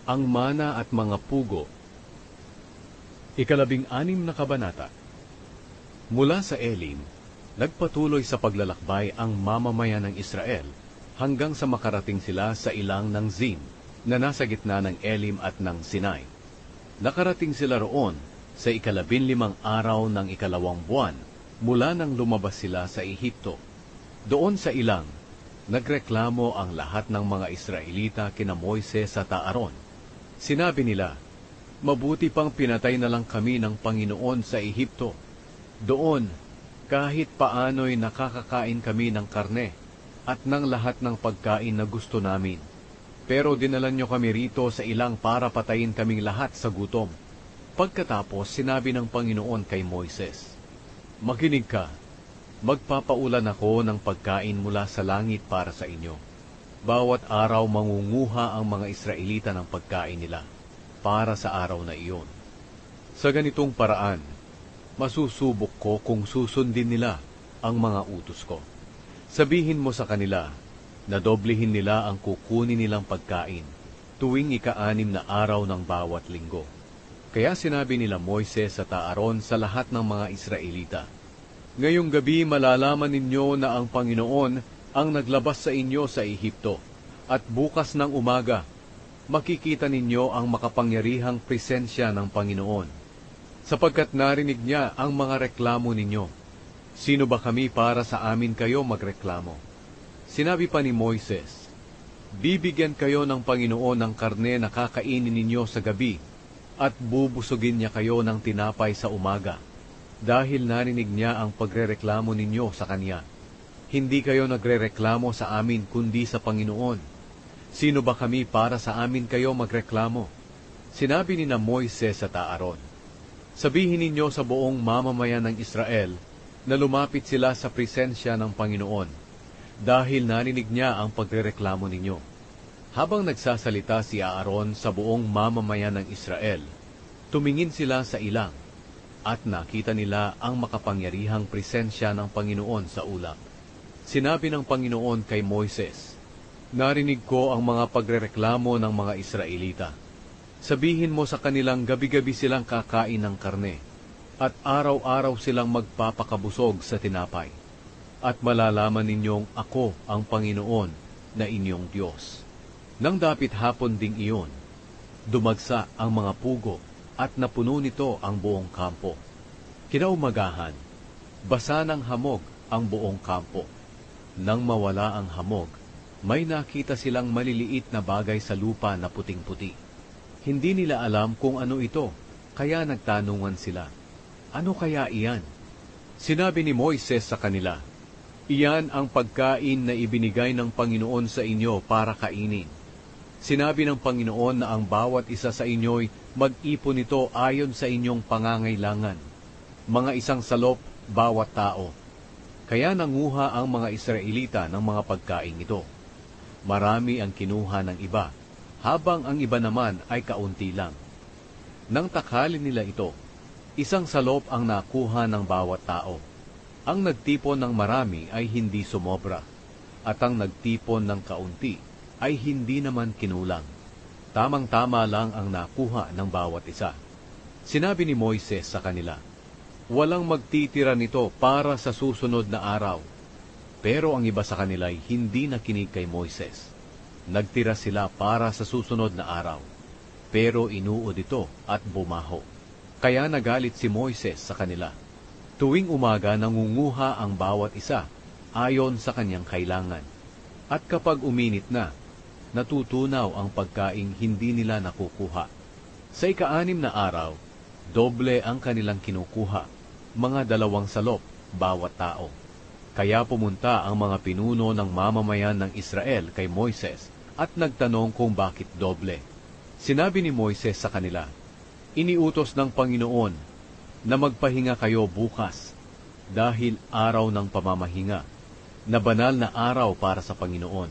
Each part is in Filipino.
Ang mana at mga pugo. 16 na kabanata. Mula sa Elim, nagpatuloy sa paglalakbay ang mamamayan ng Israel hanggang sa makarating sila sa ilang ng Zin, na nasa gitna ng Elim at ng Sinai. Nakarating sila roon sa 15 araw ng 2 buwan mula nang lumabas sila sa Ehipto. Doon sa ilang, nagreklamo ang lahat ng mga Israelita kina Moises at Aaron. Sinabi nila, "Mabuti pang pinatay na lang kami ng Panginoon sa Ehipto. Doon, kahit paano'y nakakakain kami ng karne at ng lahat ng pagkain na gusto namin. Pero dinala nyo kami rito sa ilang para patayin kaming lahat sa gutom." Pagkatapos, sinabi ng Panginoon kay Moises, "Makinig ka, magpapaulan ako ng pagkain mula sa langit para sa inyo. Bawat araw mangunguha ang mga Israelita ng pagkain nila para sa araw na iyon. Sa ganitong paraan, masusubok ko kung susundin nila ang mga utos ko. Sabihin mo sa kanila na doblehin nila ang kukunin nilang pagkain tuwing 6 na araw ng bawat linggo." Kaya sinabi nila Moises at Aaron sa lahat ng mga Israelita, "Ngayong gabi malalaman ninyo na ang Panginoon ang naglabas sa inyo sa Ehipto, at bukas ng umaga, makikita ninyo ang makapangyarihang presensya ng Panginoon, sapagkat narinig niya ang mga reklamo ninyo. Sino ba kami para sa amin kayo magreklamo?" Sinabi pa ni Moises, "Bibigyan kayo ng Panginoon ng karne na kakainin ninyo sa gabi, at bubusugin niya kayo ng tinapay sa umaga, dahil narinig niya ang pagrereklamo ninyo sa Kanya. Hindi kayo nagrereklamo sa amin kundi sa Panginoon. Sino ba kami para sa amin kayo magreklamo?" Sinabi ni na Moises at Aaron, "Sabihin ninyo sa buong mamamayan ng Israel na lumapit sila sa presensya ng Panginoon, dahil narinig niya ang pagrereklamo ninyo." Habang nagsasalita si Aaron sa buong mamamayan ng Israel, tumingin sila sa ilang, at nakita nila ang makapangyarihang presensya ng Panginoon sa ulap. Sinabi ng Panginoon kay Moises, "Narinig ko ang mga pagrereklamo ng mga Israelita. Sabihin mo sa kanilang gabi-gabi silang kakain ng karne, at araw-araw silang magpapakabusog sa tinapay. At malalaman ninyong ako ang Panginoon na inyong Diyos." Nang dapit hapon ding iyon, dumagsa ang mga pugo at napuno nito ang buong kampo. Kinaumagahan, basa ng hamog ang buong kampo. Nang mawala ang hamog, may nakita silang maliliit na bagay sa lupa na puting-puti. Hindi nila alam kung ano ito, kaya nagtanungan sila, "Ano kaya iyan?" Sinabi ni Moises sa kanila, "Iyan ang pagkain na ibinigay ng Panginoon sa inyo para kainin. Sinabi ng Panginoon na ang bawat isa sa inyo'y mag-ipon nito ayon sa inyong pangangailangan, mga 1 salop bawat tao." Kaya nanguha ang mga Israelita ng mga pagkain ito. Marami ang kinuha ng iba, habang ang iba naman ay kaunti lang. Nang takhalin nila ito, 1 salop ang nakuha ng bawat tao. Ang nagtipon ng marami ay hindi sumobra, at ang nagtipon ng kaunti ay hindi naman kinulang. Tamang-tama lang ang nakuha ng bawat isa. Sinabi ni Moises sa kanila, "Walang magtitira nito para sa susunod na araw." Pero ang iba sa kanila ay hindi nakinig kay Moises. Nagtira sila para sa susunod na araw, pero inuod ito at bumaho. Kaya nagalit si Moises sa kanila. Tuwing umaga nangunguha ang bawat isa ayon sa kanyang kailangan. At kapag uminit na, natutunaw ang pagkaing hindi nila nakukuha. Sa 6 na araw, doble ang kanilang kinukuha, mga 2 salop bawat tao. Kaya pumunta ang mga pinuno ng mamamayan ng Israel kay Moises at nagtanong kung bakit doble. Sinabi ni Moises sa kanila, "Iniutos ng Panginoon na magpahinga kayo bukas, dahil araw ng pamamahinga, na banal na araw para sa Panginoon.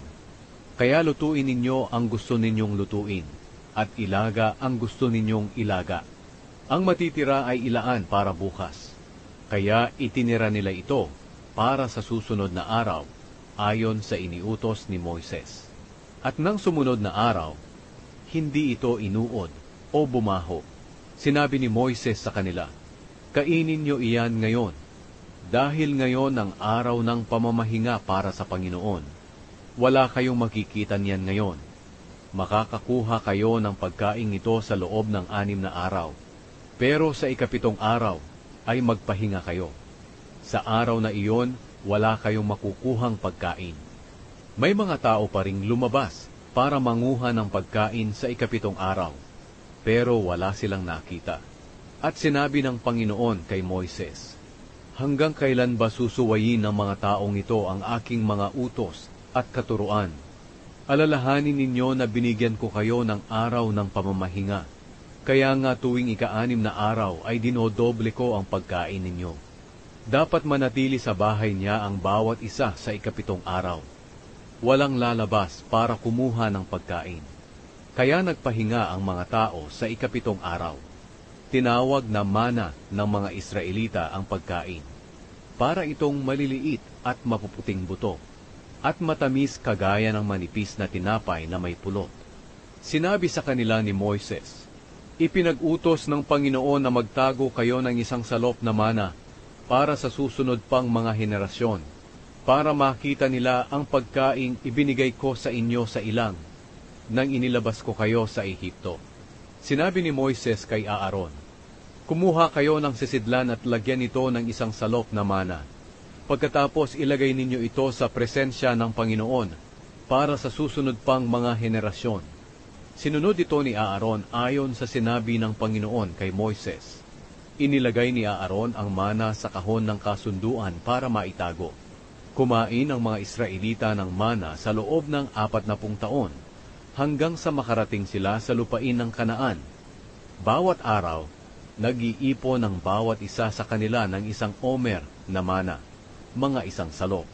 Kaya lutuin ninyo ang gusto ninyong lutuin, at ilaga ang gusto ninyong ilaga. Ang matitira ay ilaan para bukas." Kaya itinira nila ito para sa susunod na araw, ayon sa iniutos ni Moises. At nang sumunod na araw, hindi ito inuod o bumaho. Sinabi ni Moises sa kanila, "Kainin niyo iyan ngayon, dahil ngayon ang araw ng pamamahinga para sa Panginoon. Wala kayong makikita niyan ngayon. Makakakuha kayo ng pagkain ito sa loob ng 6 na araw. Pero sa ika-7 araw ay magpahinga kayo. Sa araw na iyon, wala kayong makukuhang pagkain." May mga tao pa ring lumabas para manguha ng pagkain sa ika-7 araw, pero wala silang nakita. At sinabi ng Panginoon kay Moises, "Hanggang kailan ba susuwayin ng mga taong ito ang aking mga utos at katuruan? Alalahanin ninyo na binigyan ko kayo ng araw ng pamamahinga. Kaya nga tuwing ika-6 na araw ay dinodoble ko ang pagkain ninyo. Dapat manatili sa bahay niya ang bawat isa sa ika-7 araw. Walang lalabas para kumuha ng pagkain." Kaya nagpahinga ang mga tao sa ika-7 araw. Tinawag na mana ng mga Israelita ang pagkain. Para itong maliliit at mapuputing buto, at matamis kagaya ng manipis na tinapay na may pulot. Sinabi sa kanila ni Moises, "Ipinag-utos ng Panginoon na magtago kayo ng isang salop na mana para sa susunod pang mga henerasyon, para makita nila ang pagkaing ibinigay ko sa inyo sa ilang, nang inilabas ko kayo sa Ehipto." Sinabi ni Moises kay Aaron, "Kumuha kayo ng sisidlan at lagyan ito ng isang salop na mana. Pagkatapos ilagay ninyo ito sa presensya ng Panginoon para sa susunod pang mga henerasyon." Sinunod ito ni Aaron ayon sa sinabi ng Panginoon kay Moises. Inilagay ni Aaron ang mana sa kahon ng kasunduan para maitago. Kumain ang mga Israelita ng mana sa loob ng 40 taon, hanggang sa makarating sila sa lupain ng Kanaan. Bawat araw, nag-iipon ang bawat isa sa kanila ng isang omer na mana, mga isang salop.